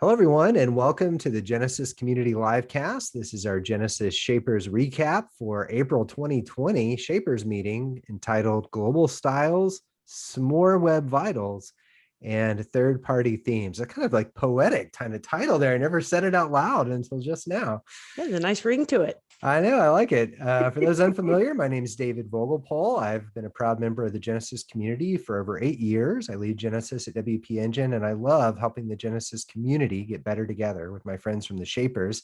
Hello, everyone, and welcome to the Genesis Community Livecast. This is our Genesis Shapers recap for April 2020 Shapers meeting entitled Global Styles, S'more Web Vitals, and Third-Party Themes. A kind of like poetic kind of title there. I never said it out loud until just now. Yeah, there's a nice ring to it. I know, I like it. For those unfamiliar, my name is David Vogelpohl. I've been a proud member of the Genesis community for over 8 years. I lead Genesis at WP Engine, and I love helping the Genesis community get better together with my friends from the Shapers.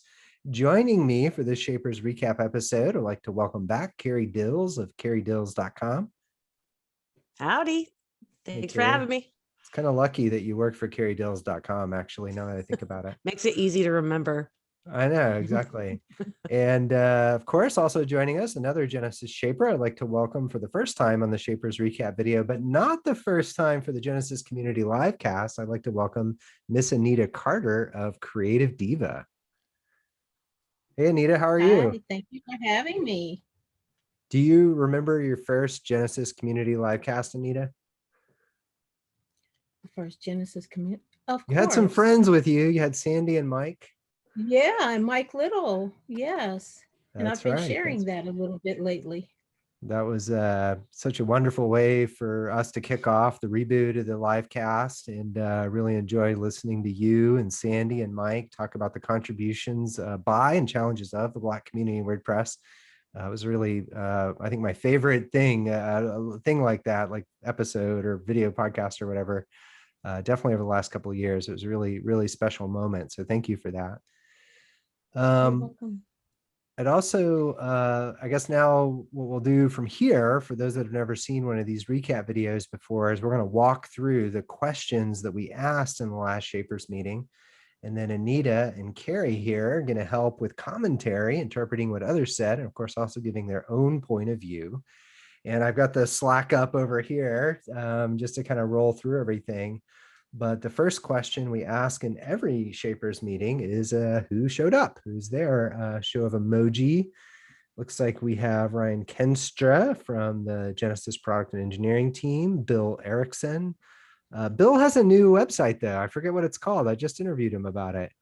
Joining me for this Shapers recap episode, I'd like to welcome back Carrie Dils of carriedils.com. Howdy. Thanks for having me. It's kind of lucky that you work for carriedils.com, actually, now that I think about it. Makes it easy to remember. I know, exactly. And of course, also joining us, another Genesis Shaper I'd like to welcome for the first time on the Shapers recap video, but not the first time for the Genesis Community Livecast. I'd like to welcome Miss Anita Carter of Creative Diva. Hey, Anita, how are you? Hi, thank you for having me. Do you remember your first Genesis Community Livecast, Anita? First Genesis community, of course. You had some friends with you. You had Sandy and Mike. Yeah, and Mike Little, yes. And That's I've been right. sharing that a little bit lately. That was such a wonderful way for us to kick off the reboot of the live cast, and really enjoy listening to you and Sandy and Mike talk about the contributions by and challenges of the Black community in WordPress. It was really, I think, my favorite thing, a thing like that, like episode or video podcast or whatever, definitely over the last couple of years. It was a really, really special moment. So thank you for that. I'd also, I guess now what we'll do from here, for those that have never seen one of these recap videos before, is we're going to walk through the questions that we asked in the last Shapers meeting. And then Anita and Carrie here are going to help with commentary, interpreting what others said, and of course, also giving their own point of view. And I've got the Slack up over here just to kind of roll through everything. But the first question we ask in every Shapers meeting is who showed up? Who's there? Show of emoji. Looks like we have Ryan Kenstra from the Genesis Product and Engineering team, Bill Erickson. Bill has a new website though. I forget what it's called. I just interviewed him about it.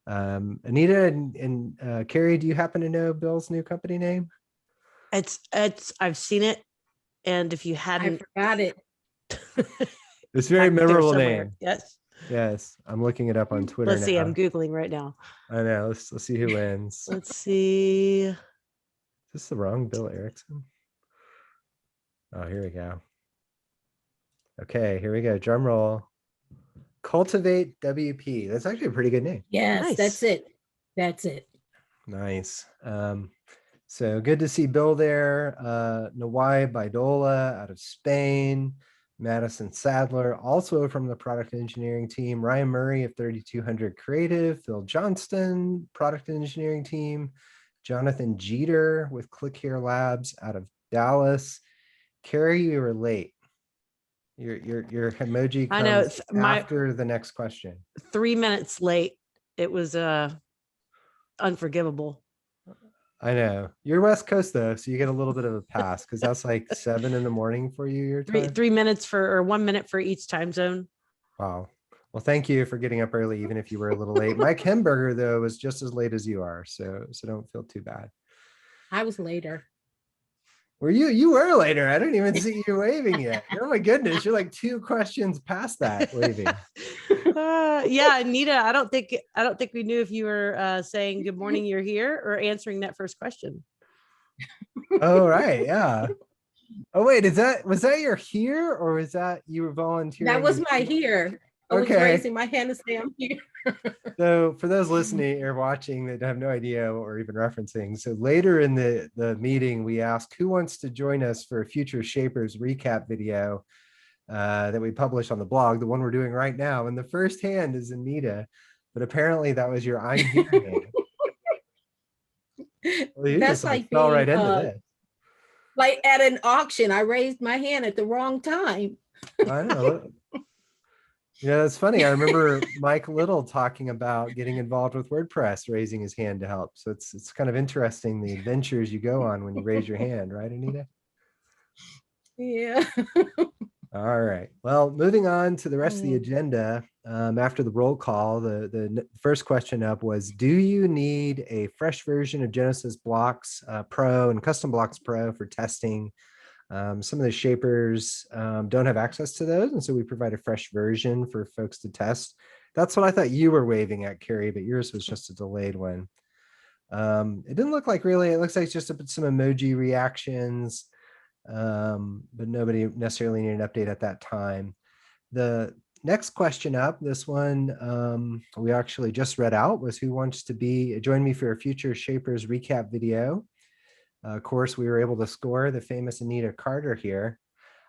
Anita and Carrie, do you happen to know Bill's new company name? I've seen it. And if you hadn't, I forgot it. It's a very memorable name. Yes. Yes. I'm looking it up on Twitter. Let's see. I'm Googling right now. I know. Let's see who wins. Let's see. Is this the wrong Bill Erickson? Oh, here we go. Okay, here we go. Drum roll. Cultivate WP. That's actually a pretty good name. Yes, Nice. That's it. That's it. Nice. So good to see Bill there. Nawai Baidola out of Spain. Madison Sadler, also from the product engineering team. Ryan Murray of 3200 Creative. Phil Johnston, product engineering team. Jonathan Jeter with Click Here Labs out of Dallas. Carrie, you were late. Your emoji comes I know, it's after the next question. 3 minutes late. It was unforgivable. I know. You're West Coast though, so you get a little bit of a pass because that's like 7 in the morning for you, your time. 3 minutes or 1 minute for each time zone. Wow. Well, thank you for getting up early, even if you were a little late. Mike Hemberger though was just as late as you are, so don't feel too bad. I was later. Were you were later? I didn't even see you waving yet. Oh my goodness, you're like 2 questions past that waving. Yeah, Anita, I don't think we knew if you were saying good morning, you're here, or answering that first question. Oh right, yeah. Oh wait, was that your here, or was that you were volunteering? That was my here. I was raising my hand to say I'm here. So for those listening or watching that have no idea what we're even referencing, so later in the meeting, we asked who wants to join us for a future Shapers recap video that we publish on the blog, the one we're doing right now. And the first hand is Anita, but apparently that was your I'm here name. Well, you That's just like fell being, right into this. Like at an auction, I raised my hand at the wrong time. I know. Yeah, it's funny. I remember Mike Little talking about getting involved with WordPress, raising his hand to help. So it's kind of interesting the adventures you go on when you raise your hand, right, Anita? Yeah. All right. Well, moving on to the rest of the Mm. agenda. After the roll call, the first question up was, do you need a fresh version of Genesis Blocks Pro and Custom Blocks Pro for testing? Some of the shapers don't have access to those, and so we provide a fresh version for folks to test. That's what I thought you were waving at, Carrie, but yours was just a delayed one. It didn't look like really, it looks like just some emoji reactions, but nobody necessarily needed an update at that time. The next question up, this one we actually just read out, was who wants to join me for a future Shapers recap video. Of course, we were able to score the famous Anita Carter here.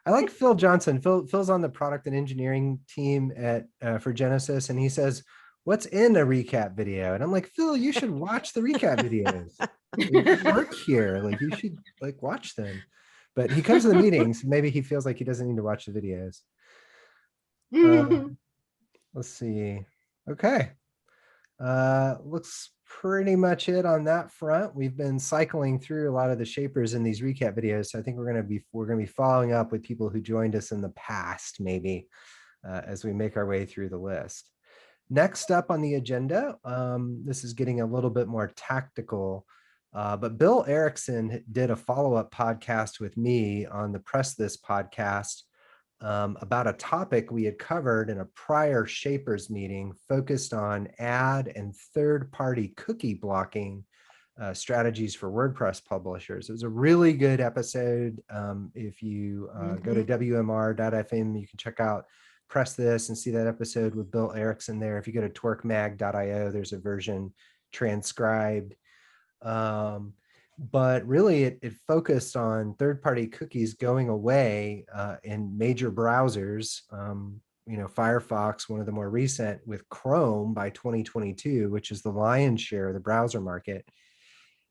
I like Phil Johnson. Phil's on the product and engineering team at for Genesis, and he says, "What's in a recap video?" And I'm like, Phil, you should watch the recap videos. You work here, like you should like watch them. But he comes to the meetings. Maybe he feels like he doesn't need to watch the videos. Let's see. Okay. Looks pretty much it on that front. We've been cycling through a lot of the shapers in these recap videos. So I think we're gonna be following up with people who joined us in the past, maybe, as we make our way through the list. Next up on the agenda, this is getting a little bit more tactical, but Bill Erickson did a follow-up podcast with me on the Press This podcast about a topic we had covered in a prior Shapers meeting focused on ad and third-party cookie blocking strategies for WordPress publishers. It was a really good episode. If you go to wmr.fm, you can check out Press This and see that episode with Bill Erickson there. If you go to twerkmag.io, there's a version transcribed. But really it focused on third-party cookies going away in major browsers. Firefox, one of the more recent, with Chrome by 2022, which is the lion's share of the browser market.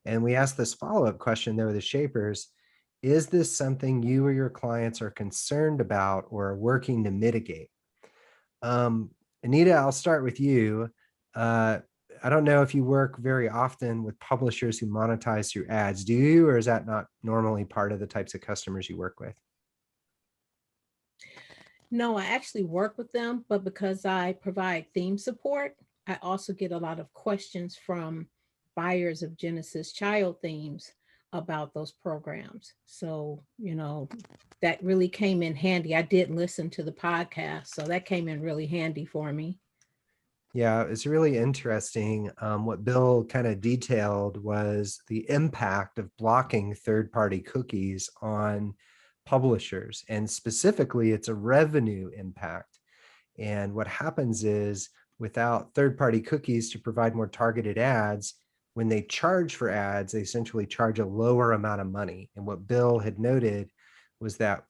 And we asked this follow-up question there with the shapers: is this something you or your clients are concerned about or are working to mitigate? Anita, I'll start with you. I don't know if you work very often with publishers who monetize through ads. Do you, or is that not normally part of the types of customers you work with? No, I actually work with them, but because I provide theme support, I also get a lot of questions from buyers of Genesis child themes about those programs. So, that really came in handy. I did listen to the podcast, so that came in really handy for me. Yeah, it's really interesting. What Bill kind of detailed was the impact of blocking third-party cookies on publishers, and specifically it's a revenue impact. And what happens is, without third-party cookies to provide more targeted ads, when they charge for ads, they essentially charge a lower amount of money. And what Bill had noted was that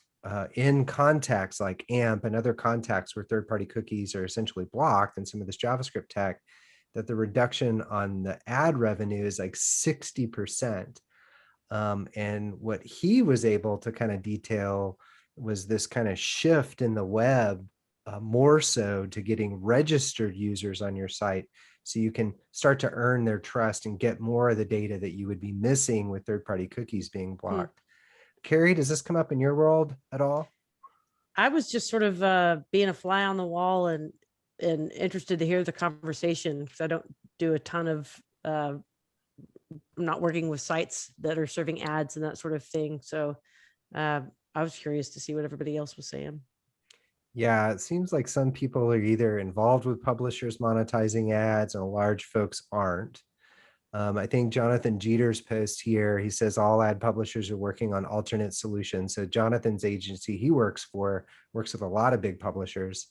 in contacts like AMP and other contacts where third-party cookies are essentially blocked in some of this JavaScript tech, that the reduction on the ad revenue is like 60%. And what he was able to kind of detail was this kind of shift in the web, more so to getting registered users on your site, so you can start to earn their trust and get more of the data that you would be missing with third-party cookies being blocked. Carrie, does this come up in your world at all? I was just sort of being a fly on the wall and interested to hear the conversation, because I don't do a ton of I'm not working with sites that are serving ads and that sort of thing. So I was curious to see what everybody else was saying. Yeah, it seems like some people are either involved with publishers monetizing ads and large folks aren't. I think Jonathan Jeter's post here, he says all ad publishers are working on alternate solutions. So Jonathan's agency he works with a lot of big publishers,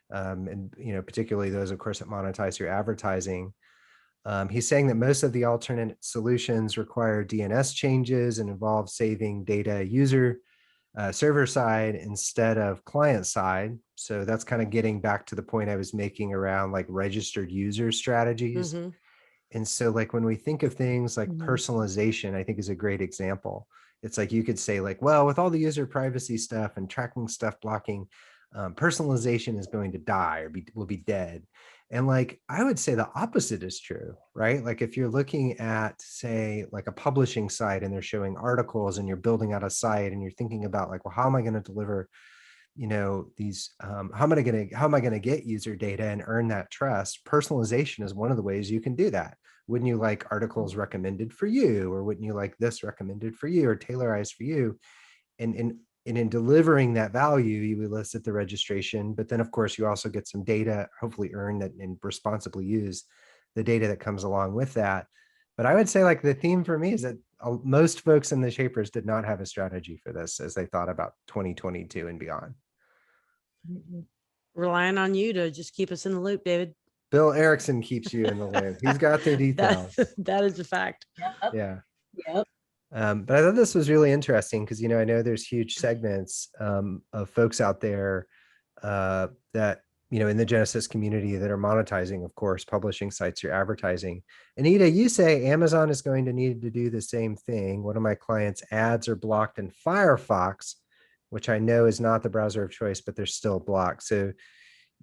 and particularly those, of course, that monetize through advertising. He's saying that most of the alternate solutions require DNS changes and involve saving data user server side instead of client side. So that's kind of getting back to the point I was making around like registered user strategies. Mm-hmm. And so like when we think of things like personalization, I think is a great example. It's like you could say like, well, with all the user privacy stuff and tracking stuff blocking, personalization is going to die or will be dead. And like, I would say the opposite is true, right? Like if you're looking at, say, like a publishing site and they're showing articles and you're building out a site and you're thinking about like, well, how am I going to deliver these, how am I going to get user data and earn that trust? Personalization is one of the ways you can do that. Wouldn't you like articles recommended for you, or wouldn't you like this recommended for you, or tailorized for you? And in delivering that value, you elicit the registration, but then of course you also get some data, hopefully earned and responsibly use the data that comes along with that. But I would say like the theme for me is that most folks in the Shapers did not have a strategy for this as they thought about 2022 and beyond. Relying on you to just keep us in the loop, David. Bill Erickson keeps you in the loop. He's got the details. That is a fact. Yep. Yeah. Yep. But I thought this was really interesting because, I know there's huge segments of folks out there that, in the Genesis community that are monetizing, of course, publishing sites or advertising. Anita, you say Amazon is going to need to do the same thing. One of my clients' ads are blocked in Firefox, which I know is not the browser of choice, but they're still blocked. So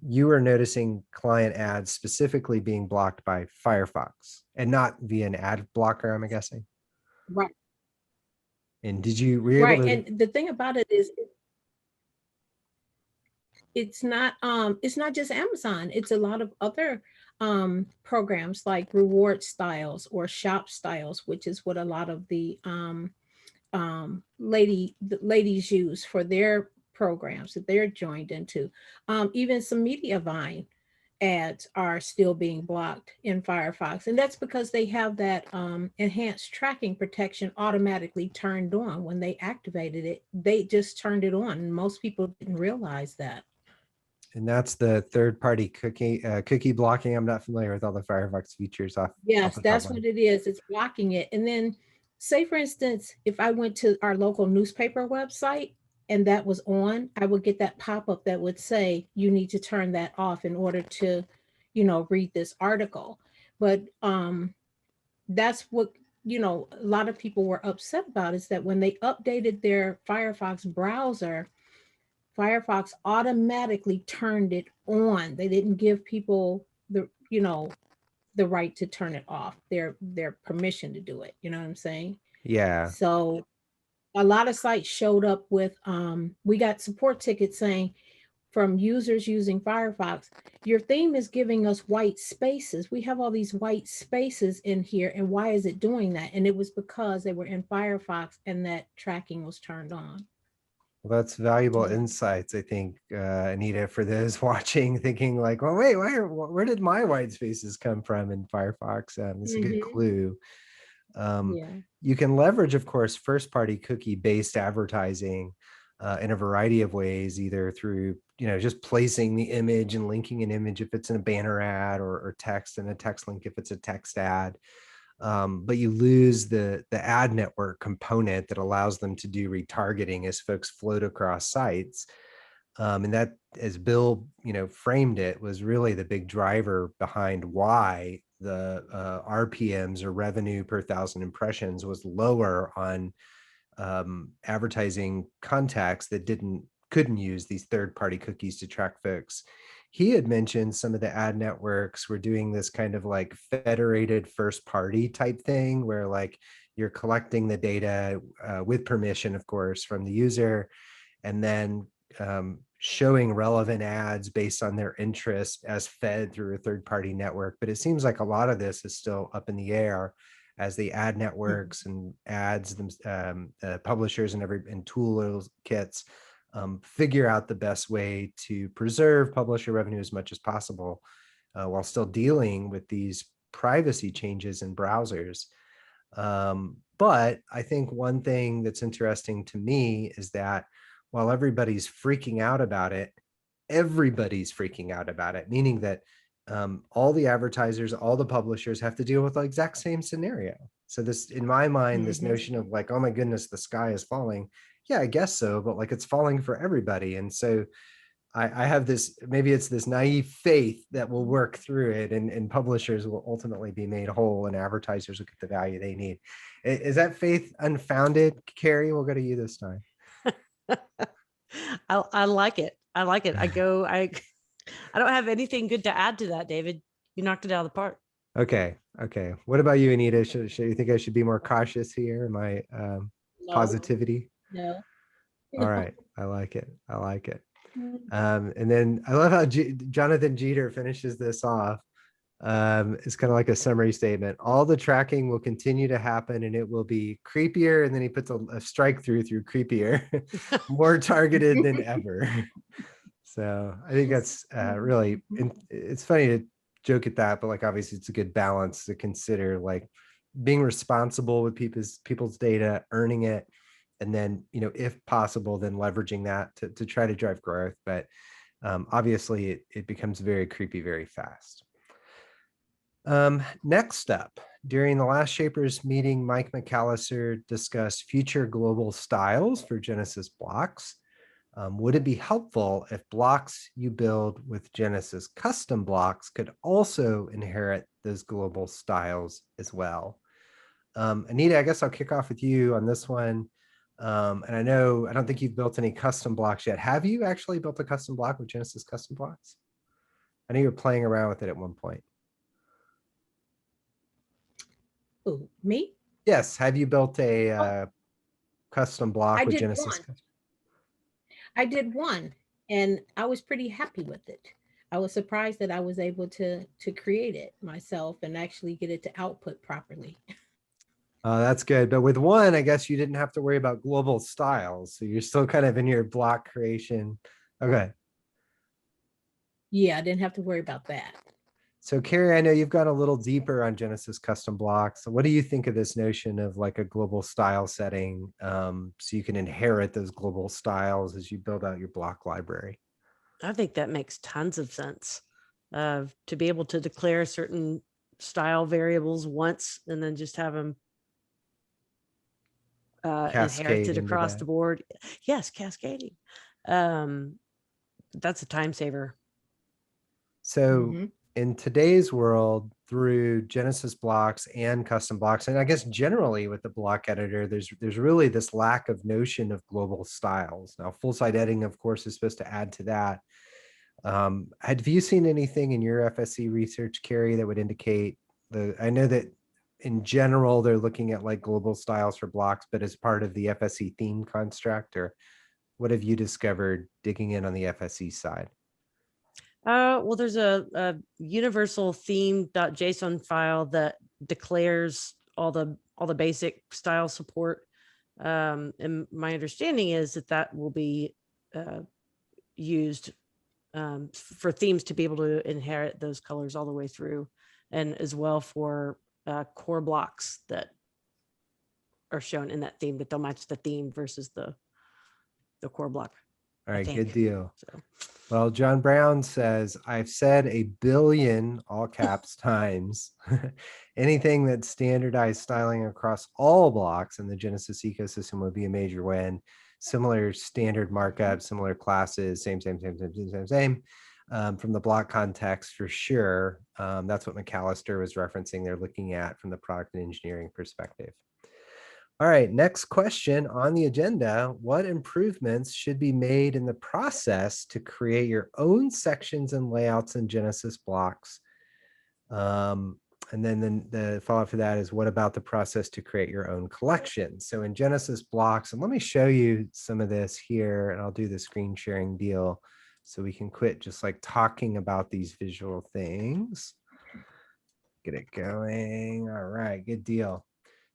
you are noticing client ads specifically being blocked by Firefox and not via an ad blocker, I'm guessing. Right. And were you able to... And the thing about it is it's not just Amazon. It's a lot of other programs like reward styles or shop styles, which is what a lot of the ladies use for their programs that they're joined into. Even some media buying ads are still being blocked in Firefox. And that's because they have that enhanced tracking protection automatically turned on. When they activated it, they just turned it on. And most people didn't realize that. And that's the third-party cookie blocking. I'm not familiar with all the Firefox features off. Yes, that's what it is. It's blocking it. And then say, for instance, if I went to our local newspaper website and that was on, I would get that pop-up that would say, you need to turn that off in order to, read this article. But that's what, a lot of people were upset about, is that when they updated their Firefox browser, Firefox automatically turned it on. They didn't give people the right to turn it off, their permission to do it. You know what I'm saying? Yeah. So a lot of sites showed up with, we got support tickets saying from users using Firefox, your theme is giving us white spaces. We have all these white spaces in here, and why is it doing that? And it was because they were in Firefox and that tracking was turned on. Well, that's valuable insights, I think, Anita, for those watching, thinking like, well, wait, where did my white spaces come from in Firefox? It's a good clue. You can leverage, of course, first-party cookie-based advertising in a variety of ways, either through, just placing the image and linking an image if it's in a banner ad, or text and a text link if it's a text ad. But you lose the ad network component that allows them to do retargeting as folks float across sites. And that, as Bill, framed it, was really the big driver behind why the RPMs, or revenue per thousand impressions, was lower on advertising contacts that couldn't use these third-party cookies to track folks. He had mentioned some of the ad networks were doing this kind of like federated first party type thing, where like you're collecting the data with permission, of course, from the user, and then showing relevant ads based on their interest as fed through a third party network. But it seems like a lot of this is still up in the air as the ad networks and ads, publishers and tool kits figure out the best way to preserve publisher revenue as much as possible while still dealing with these privacy changes in browsers. But I think one thing that's interesting to me is that while everybody's freaking out about it, meaning that all the advertisers, all the publishers have to deal with the exact same scenario. So this, in my mind, this notion of like, oh my goodness, the sky is falling. Yeah, I guess so, but like it's falling for everybody. And so I have this, maybe it's this naive faith that we'll work through it, and publishers will ultimately be made whole and advertisers will get the value they need. Is that faith unfounded? Carrie, we'll go to you this time. I like it. I like it. I don't have anything good to add to that, David. You knocked it out of the park. Okay. What about you, Anita? Should you think I should be more cautious here in my positivity? No. All right. I like it. And then I love how Jonathan Jeter finishes this off. It's kind of like a summary statement. All the tracking will continue to happen and it will be creepier. And then he puts a strike through creepier, more targeted than ever. So I think that's really, it's funny to joke at that, but like, obviously it's a good balance to consider, like being responsible with people's data, earning it, and then, if possible, then leveraging that to try to drive growth. But obviously it becomes very creepy very fast. Next up, during the last Shapers meeting, Mike McAllister discussed future global styles for Genesis blocks. Would it be helpful if blocks you build with Genesis custom blocks could also inherit those global styles as well? Anita, I guess I'll kick off with you on this one. And I don't think you've built any custom blocks yet. Have you actually built a custom block with Genesis custom blocks? I know you were playing around with it at one point. Who, me? Yes. Have you built a custom block I with did Genesis? one. I did one, and I was pretty happy with it. I was surprised that I was able to create it myself and actually get it to output properly. That's good. But with one, I guess you didn't have to worry about global styles. So you're still kind of in your block creation. Okay. Yeah, I didn't have to worry about that. So Carrie, I know you've gone a little deeper on Genesis custom blocks. So what do you think of this notion of like a global style setting, so you can inherit those global styles as you build out your block library? I think that makes tons of sense. To be able to declare certain style variables once and then just have them inherited across the board. Yes, cascading. That's a time saver. So in today's world, through Genesis blocks and custom blocks, and I guess generally with the block editor, there's really this lack of notion of global styles. Now, full site editing, of course, is supposed to add to that. Have you seen anything in your FSC research, Carrie, that would indicate I know that in general, they're looking at like global styles for blocks, but as part of the FSC theme construct, or what have you discovered digging in on the FSC side? Well, there's a universal theme.json file that declares all the basic style support. And my understanding is that will be used for themes to be able to inherit those colors all the way through, and as well for core blocks that are shown in that theme, that they'll match the theme versus the core block. All right, good deal. So. Well, John Brown says, I've said 1 billion, all caps, times, anything that's standardized styling across all blocks in the Genesis ecosystem would be a major win. Similar standard markup, similar classes, same. From the block context, for sure. That's what McAllister was referencing. They're looking at from the product and engineering perspective. All right, next question on the agenda. What improvements should be made in the process to create your own sections and layouts in Genesis blocks? And then the follow-up for that is, what about the process to create your own collection? So in Genesis blocks, and let me show you some of this here, and I'll do the screen sharing deal so we can quit just like talking about these visual things. Get it going. All right, good deal.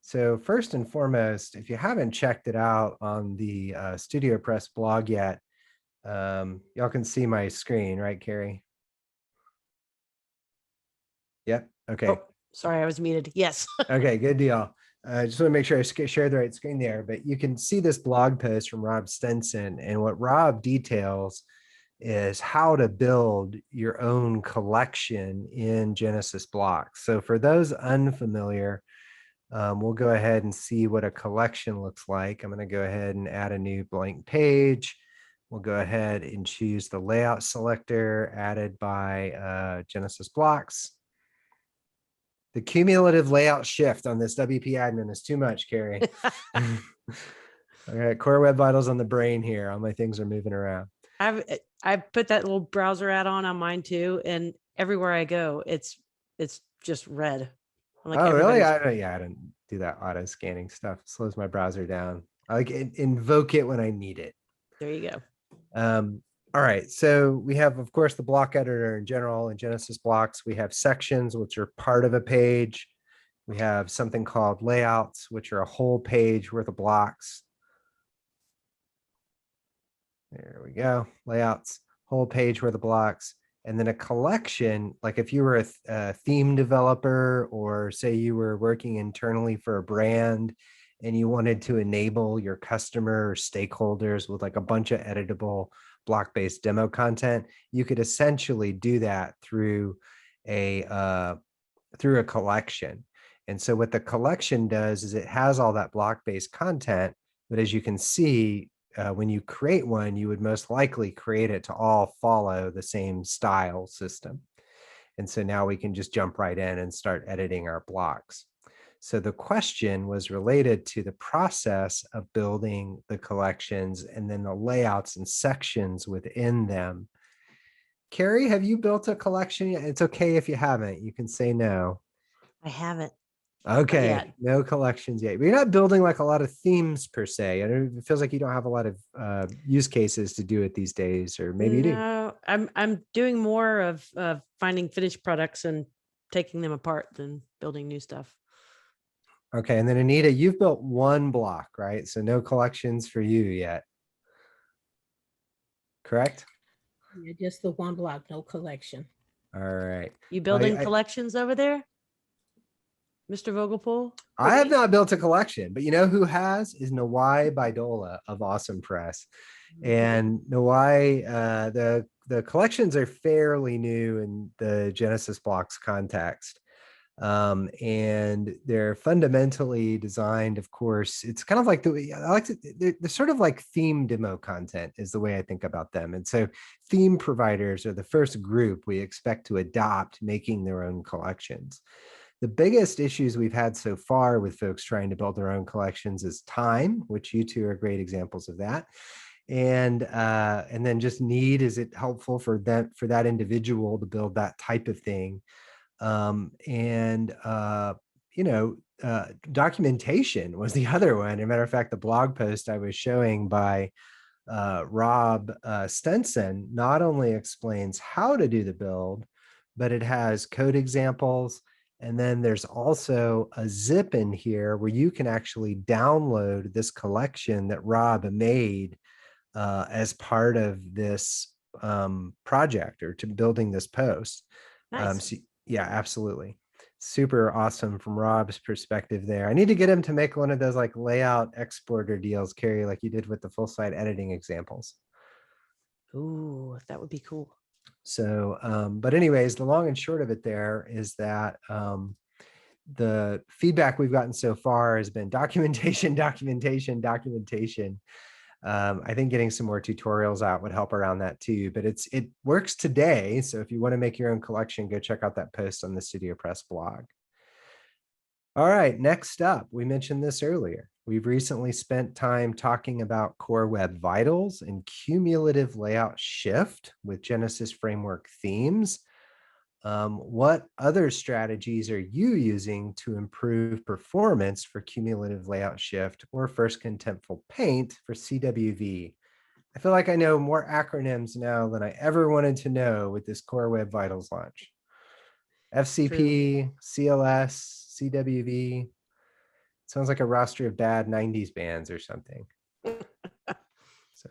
So first and foremost, if you haven't checked it out on the StudioPress blog yet, y'all can see my screen, right, Carrie? Yep. Okay. Oh, sorry, I was muted. Yes. Okay, good deal. I just want to make sure I share the right screen there, but you can see this blog post from Rob Stenson, and what Rob details is how to build your own collection in Genesis blocks. So for those unfamiliar, we'll go ahead and see what a collection looks like. I'm going to go ahead and add a new blank page. We'll go ahead and choose the layout selector added by Genesis blocks. The cumulative layout shift on this WP admin is too much, Carrie. All right, Core Web Vitals on the brain here. All my things are moving around. I've put that little browser add-on on mine too, and everywhere I go, it's just red. Like, oh, really? I didn't do that auto scanning stuff. It slows my browser down. I like invoke it when I need it. There you go. All right, so we have, of course, the block editor in general and Genesis blocks. We have sections, which are part of a page. We have something called layouts, which are a whole page worth of blocks. There we go, layouts, whole page worth of blocks. And then a collection, like if you were a theme developer, or say you were working internally for a brand and you wanted to enable your customer or stakeholders with like a bunch of editable block-based demo content, you could essentially do that through a collection. And so what the collection does is it has all that block-based content, but as you can see, when you create one, you would most likely create it to all follow the same style system. And so now we can just jump right in and start editing our blocks. So the question was related to the process of building the collections and then the layouts and sections within them. Carrie, have you built a collection yet? It's okay if you haven't, you can say no. I haven't. Okay, yet. no collections yet. But you're not building like a lot of themes per se. It feels like you don't have a lot of use cases to do it these days, or maybe you do. No, I'm doing more of finding finished products and taking them apart than building new stuff. Okay, and then Anita, you've built one block, right? So no collections for you yet. Correct? Yeah, just the one block, no collection. All right. You building collections over there, Mr. Vogelpohl? I have not built a collection, but you know who has is Nawai Bidola of Awesome Press. And Nawai, the collections are fairly new in the Genesis blocks context. And they're fundamentally designed, of course, it's kind of like they're sort of like theme demo content is the way I think about them. And so theme providers are the first group we expect to adopt making their own collections. The biggest issues we've had so far with folks trying to build their own collections is time, which you two are great examples of that. And then just need, is it helpful for that individual to build that type of thing? Documentation was the other one. As a matter of fact, the blog post I was showing by Rob Stenson not only explains how to do the build, but it has code examples. And then there's also a zip in here where you can actually download this collection that Rob made as part of this project, or to building this post. Nice. So, yeah, absolutely. Super awesome from Rob's perspective there. I need to get him to make one of those like layout exporter deals, Carrie, like you did with the full site editing examples. Ooh, that would be cool. So, but anyways, the long and short of it there is that the feedback we've gotten so far has been documentation, documentation, documentation. I think getting some more tutorials out would help around that too, but it works today. So if you want to make your own collection, go check out that post on the Studio Press blog. All right, next up, we mentioned this earlier. We've recently spent time talking about Core Web Vitals and cumulative layout shift with Genesis framework themes. What other strategies are you using to improve performance for cumulative layout shift or first contentful paint for CWV? I feel like I know more acronyms now than I ever wanted to know with this Core Web Vitals launch. FCP, CLS, CWV. Sounds like a roster of bad 90s bands or something. So,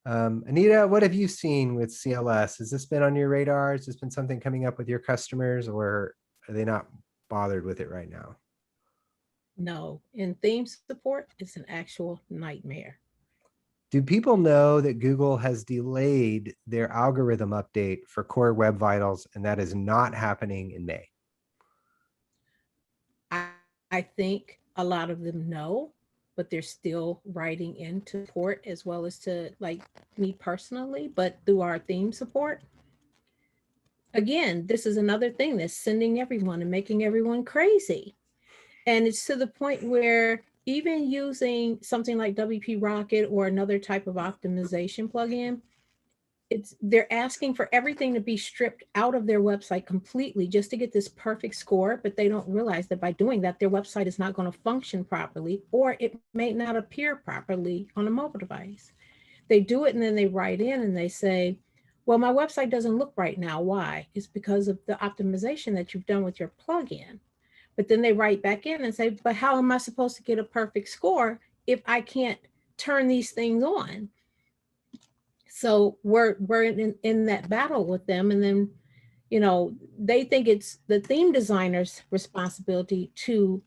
Anita, what have you seen with CLS? Has this been on your radar? Has this been something coming up with your customers, or are they not bothered with it right now? No, in theme support, it's an actual nightmare. Do people know that Google has delayed their algorithm update for Core Web Vitals, and that is not happening in May? I think a lot of them know, but they're still writing into support as well as to like me personally, but through our theme support. Again, this is another thing that's sending everyone and making everyone crazy. And it's to the point where even using something like WP Rocket or another type of optimization plugin, they're asking for everything to be stripped out of their website completely just to get this perfect score, but they don't realize that by doing that, their website is not going to function properly, or it may not appear properly on a mobile device. They do it and then they write in and they say, well, my website doesn't look right now. Why? It's because of the optimization that you've done with your plugin. But then they write back in and say, but how am I supposed to get a perfect score if I can't turn these things on? So we're in that battle with them. And then, you know, they think it's the theme designer's responsibility to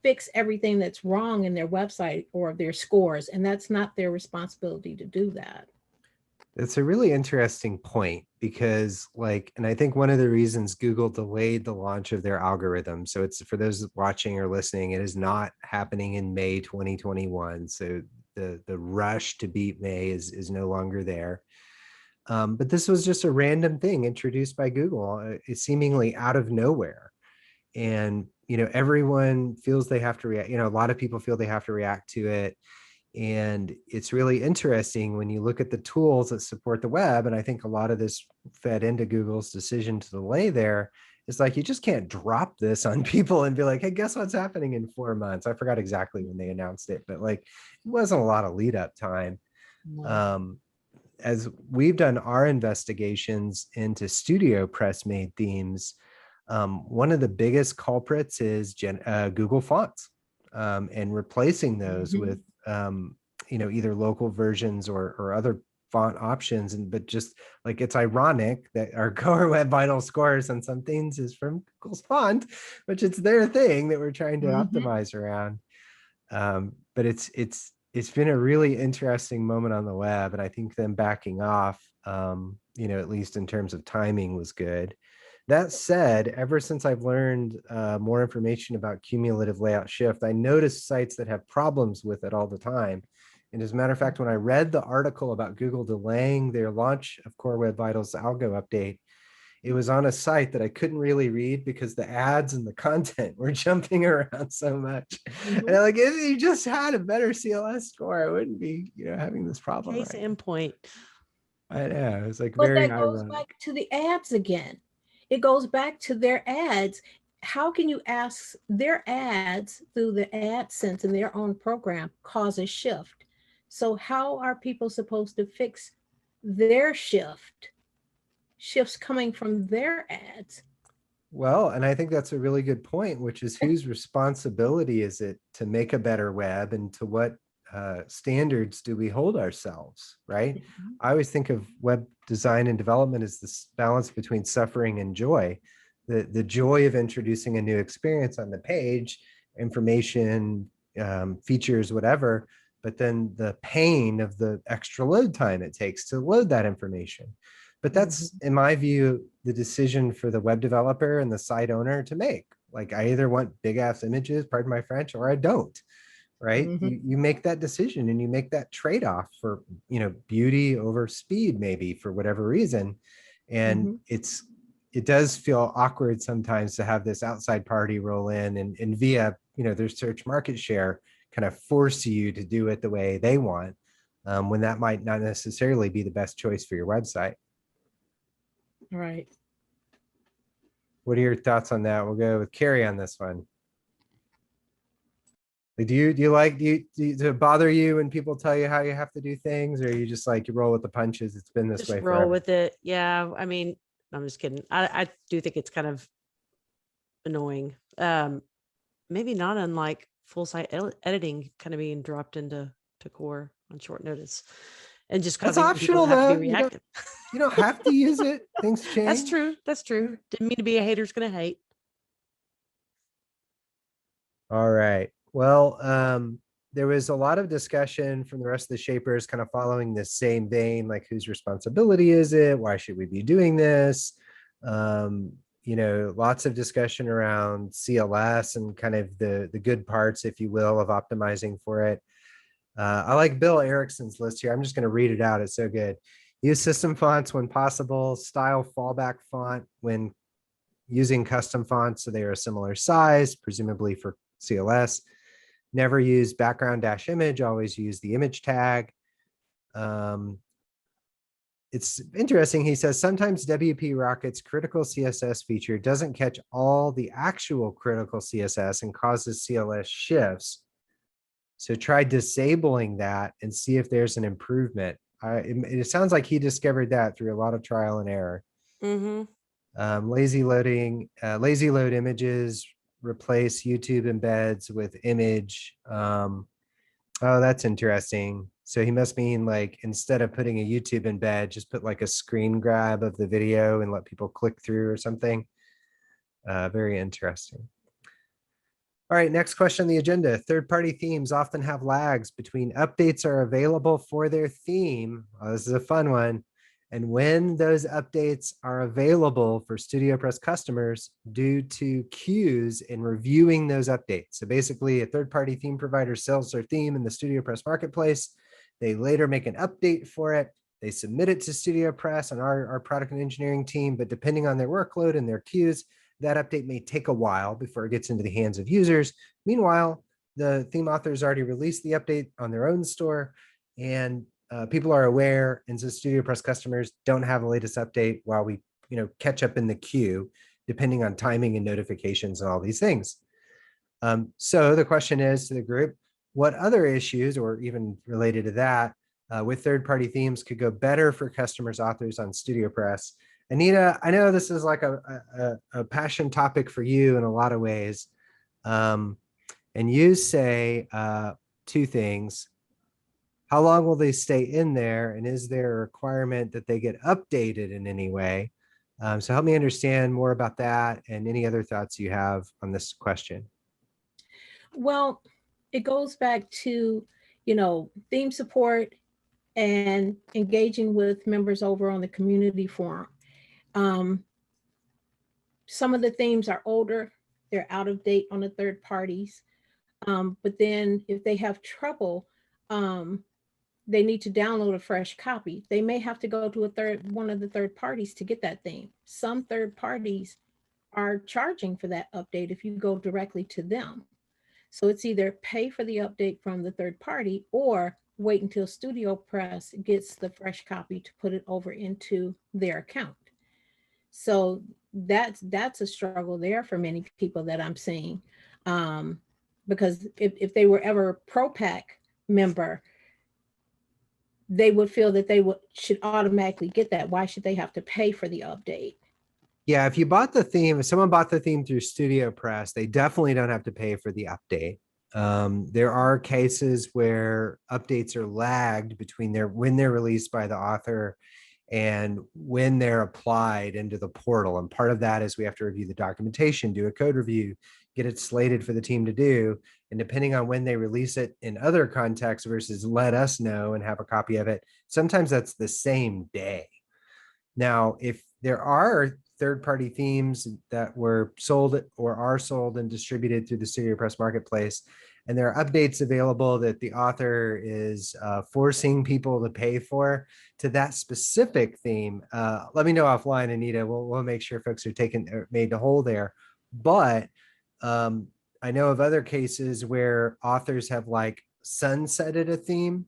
fix everything that's wrong in their website or their scores. And that's not their responsibility to do that. It's a really interesting point because and I think one of the reasons Google delayed the launch of their algorithm. So it's for those watching or listening, it is not happening in May 2021. So the rush to beat May is no longer there. But this was just a random thing introduced by Google, seemingly out of nowhere. And, you know, everyone feels they have to react. You know, a lot of people feel they have to react to it. And it's really interesting when you look at the tools that support the web. And I think a lot of this fed into Google's decision to delay there. It's like, you just can't drop this on people and be like, hey, guess what's happening in 4 months? I forgot exactly when they announced it, but like, it wasn't a lot of lead up time. No. As we've done our investigations into Studio Press made themes, one of the biggest culprits is Google fonts, and replacing those with you know, either local versions or other font options. But just like, it's ironic that our Core Web Vital scores on some things is from Google's font, which it's their thing that we're trying to optimize around. But it's been a really interesting moment on the web, and I think them backing off, you know, at least in terms of timing, was good. That said, ever since I've learned more information about cumulative layout shift, I noticed sites that have problems with it all the time. And as a matter of fact, when I read the article about Google delaying their launch of Core Web Vitals algo update, it was on a site that I couldn't really read because the ads and the content were jumping around so much. And I'm like, if you just had a better CLS score, I wouldn't be, you know, having this problem. Case in point. I know, it's like But very that goes ironic. back to the ads again. It goes back to their ads. How can you ask their ads through the AdSense in their own program cause a shift? So how are people supposed to fix their shifts coming from their ads? Well, and I think that's a really good point, which is whose responsibility is it to make a better web, and to what standards do we hold ourselves, right? I always think of web design and development as this balance between suffering and joy. The joy of introducing a new experience on the page, information, features, whatever, but then the pain of the extra load time it takes to load that information. But that's, in my view, the decision for the web developer and the site owner to make. Like, I either want big ass images, pardon my French, or I don't, right? You make that decision, and you make that trade-off for, you know, beauty over speed, maybe, for whatever reason. And it does feel awkward sometimes to have this outside party roll in and via, you know, their search market share kind of force you to do it the way they want, when that might not necessarily be the best choice for your website. Right. What are your thoughts on that? We'll go with Carrie on this one. Do you does it bother you when people tell you how you have to do things, or you just like, you roll with the punches? It's been this Just way roll forever. with it. Yeah. I mean, I'm just kidding. I do think it's kind of annoying. Maybe not unlike full site editing kind of being dropped into core on short notice, and just That's causing people optional, to have to though. be reactive. You don't have to use it. Things change. That's true. That's true. Didn't mean to be a hater's gonna hate. All right. Well, there was a lot of discussion from the rest of the shapers kind of following this same vein, like, whose responsibility is it? Why should we be doing this? You know, lots of discussion around CLS and kind of the good parts, if you will, of optimizing for it. I like Bill Erickson's list here. I'm just going to read it out. It's so good. Use system fonts when possible. Style fallback font when using custom fonts so they are a similar size, presumably for CLS. Never use background dash image. Always use the image tag. It's interesting. He says sometimes WP Rocket's critical CSS feature doesn't catch all the actual critical CSS and causes CLS shifts. So try disabling that and see if there's an improvement. It sounds like he discovered that through a lot of trial and error. Lazy load images, replace YouTube embeds with image. Oh, that's interesting. So he must mean like, instead of putting a YouTube embed, just put like a screen grab of the video and let people click through or something. Very interesting. All right, next question on the agenda. Third-party themes often have lags between updates are available for their theme. Oh, this is a fun one. And when those updates are available for StudioPress customers due to queues in reviewing those updates. So basically, a third-party theme provider sells their theme in the StudioPress marketplace. They later make an update for it. They submit it to StudioPress and our product and engineering team, but depending on their workload and their queues, that update may take a while before it gets into the hands of users. Meanwhile, the theme authors already released the update on their own store, and people are aware, and so StudioPress customers don't have the latest update while we catch up in the queue, depending on timing and notifications and all these things. So the question is to the group, what other issues, or even related to that, with third-party themes could go better for customers, authors on StudioPress? Anita, I know this is like a passion topic for you in a lot of ways. And you say two things. How long will they stay in there? And is there a requirement that they get updated in any way? So help me understand more about that and any other thoughts you have on this question. Well, it goes back to, theme support and engaging with members over on the community forum. Some of the themes are older, they're out of date on the third parties. But then if they have trouble, they need to download a fresh copy. They may have to go to one of the third parties to get that theme. Some third parties are charging for that update if you go directly to them. So it's either pay for the update from the third party or wait until StudioPress gets the fresh copy to put it over into their account. So that's a struggle there for many people that I'm seeing, because if they were ever a Pro Pack member, they would feel that they should automatically get that. Why should they have to pay for the update? Yeah, if you bought the theme, if someone bought the theme through StudioPress, they definitely don't have to pay for the update. There are cases where updates are lagged between when they're released by the author and when they're applied into the portal. And part of that is we have to review the documentation, do a code review, get it slated for the team to do. And depending on when they release it in other contexts versus let us know and have a copy of it, sometimes that's the same day. Now, if there are third-party themes that were sold or are sold and distributed through the StudioPress marketplace, and there are updates available that the author is forcing people to pay for to that specific theme, let me know offline, Anita. We'll make sure folks are made to whole there. But I know of other cases where authors have like sunsetted a theme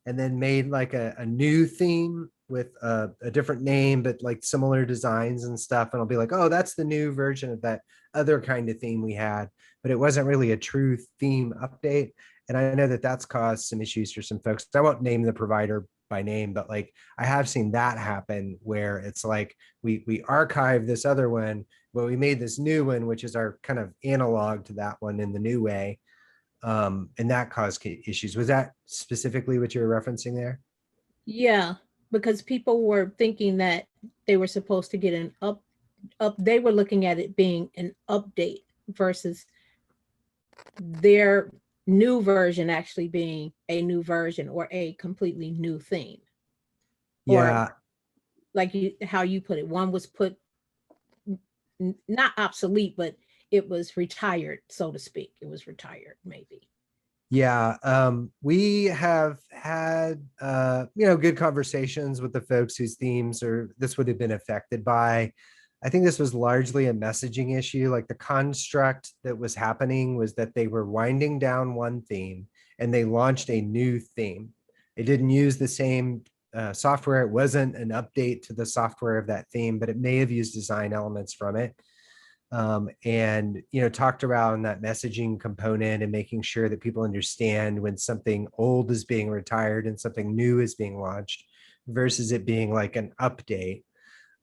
and then made like a new theme with a different name, but like similar designs and stuff. And I'll be like, oh, that's the new version of that other kind of theme we had, but it wasn't really a true theme update. And I know that that's caused some issues for some folks. I won't name the provider by name, but like I have seen that happen where it's like we archive this other one, but we made this new one, which is our kind of analog to that one in the new way. And that caused issues. Was that specifically what you were referencing there? Yeah, because people were thinking that they were supposed to get an they were looking at it being an update versus their new version actually being a new version or a completely new theme. Yeah. Or like how you put it, one was put not obsolete, but it was retired, so to speak. It was retired, maybe. Yeah, we have had good conversations with the folks whose themes this would have been affected by. I think this was largely a messaging issue. Like the construct that was happening was that they were winding down one theme and they launched a new theme. It didn't use the same software. It wasn't an update to the software of that theme, but it may have used design elements from it. and, talked around that messaging component and making sure that people understand when something old is being retired and something new is being launched versus it being like an update.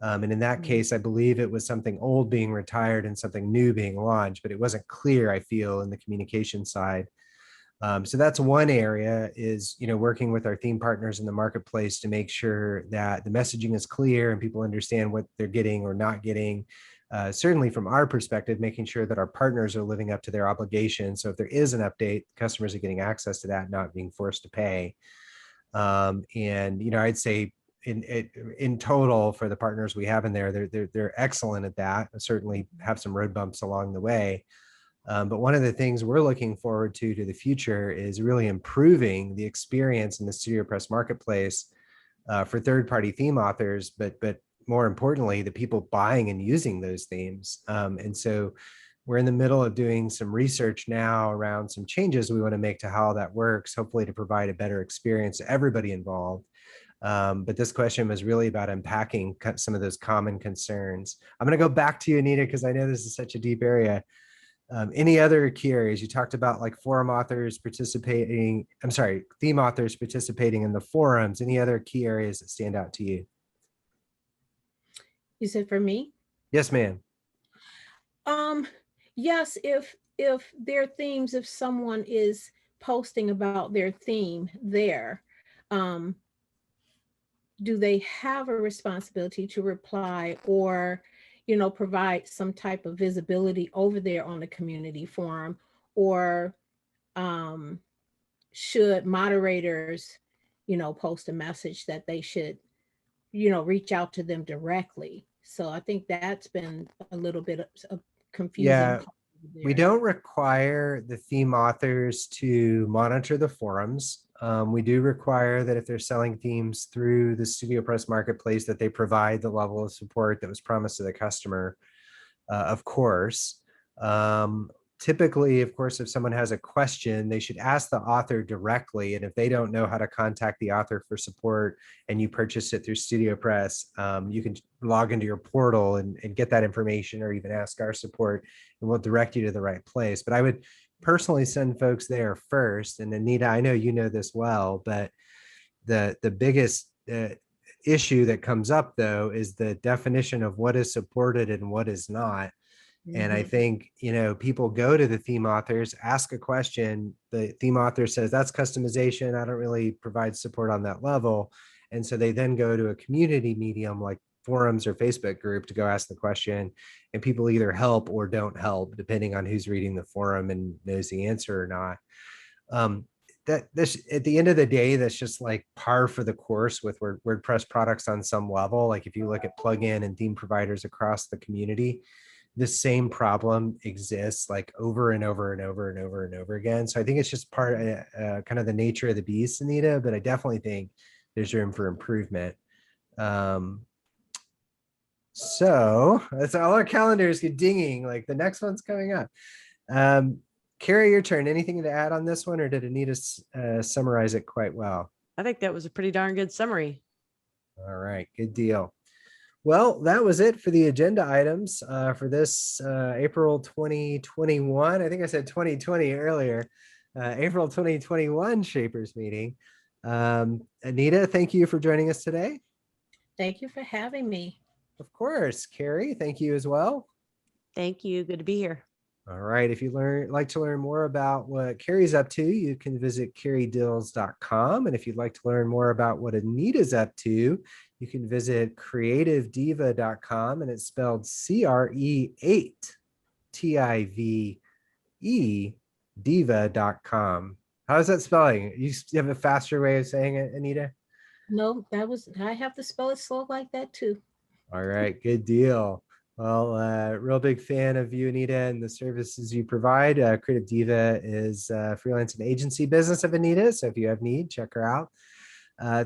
And in that case, I believe it was something old being retired and something new being launched, but it wasn't clear, I feel, in the communication side. So that's one area is, working with our theme partners in the marketplace to make sure that the messaging is clear and people understand what they're getting or not getting. Certainly from our perspective, making sure that our partners are living up to their obligations. So if there is an update, customers are getting access to that, not being forced to pay. And, I'd say in total for the partners we have in there, they're excellent at that. Certainly have some road bumps along the way. But one of the things we're looking forward to the future is really improving the experience in the StudioPress marketplace for third-party theme authors, but more importantly, the people buying and using those themes. And so we're in the middle of doing some research now around some changes we want to make to how that works, hopefully to provide a better experience to everybody involved. But this question was really about unpacking some of those common concerns. I'm going to go back to you, Anita, because I know this is such a deep area. Any other key areas? You talked about like theme authors participating in the forums. Any other key areas that stand out to you? You said for me? Yes, ma'am. Yes, if their themes, if someone is posting about their theme there, do they have a responsibility to reply or, provide some type of visibility over there on the community forum? Or should moderators, post a message that they should, reach out to them directly? So I think that's been a little bit of confusing. Yeah, we don't require the theme authors to monitor the forums. We do require that if they're selling themes through the StudioPress marketplace, that they provide the level of support that was promised to the customer, of course. Typically, of course, if someone has a question, they should ask the author directly. And if they don't know how to contact the author for support and you purchase it through StudioPress, you can log into your portal and get that information, or even ask our support and we'll direct you to the right place. But I would personally send folks there first. And Anita, I know you know this well, but the biggest issue that comes up though is the definition of what is supported and what is not. And I think, people go to the theme authors, ask a question, the theme author says, that's customization, I don't really provide support on that level. And so they then go to a community medium like forums or Facebook group to go ask the question, and people either help or don't help, depending on who's reading the forum and knows the answer or not. This, at the end of the day, that's just like par for the course with WordPress products on some level. Like if you look at plugin and theme providers across the community, the same problem exists like over and over and over and over and over again. So I think it's just part of kind of the nature of the beast, Anita, but I definitely think there's room for improvement. So that's all our calendars get dinging, like the next one's coming up. Carrie, your turn. Anything to add on this one, or did Anita summarize it quite well? I think that was a pretty darn good summary. All right, good deal. Well, that was it for the agenda items for this April 2021. I think I said 2020 earlier. April 2021 Shapers meeting. Anita, thank you for joining us today. Thank you for having me. Of course. Carrie, thank you as well. Thank you. Good to be here. All right. If you like to learn more about what Carrie's up to, you can visit carriedils.com. And if you'd like to learn more about what Anita's up to, you can visit creativediva.com, and it's spelled CRE8 TIVE diva.com. How's that spelling? You have a faster way of saying it, Anita? No, I have to spell it slow like that too. All right, good deal. Well, real big fan of you, Anita, and the services you provide. Creative Diva is a freelance and agency business of Anita. So if you have need, check her out.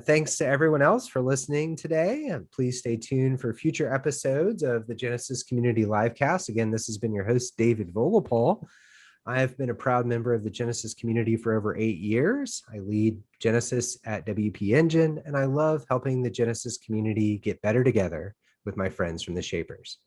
Thanks to everyone else for listening today. And please stay tuned for future episodes of the Genesis Community Livecast. Again, this has been your host, David Vogelpohl. I have been a proud member of the Genesis community for over 8 years. I lead Genesis at WP Engine, and I love helping the Genesis community get better together with my friends from the Shapers.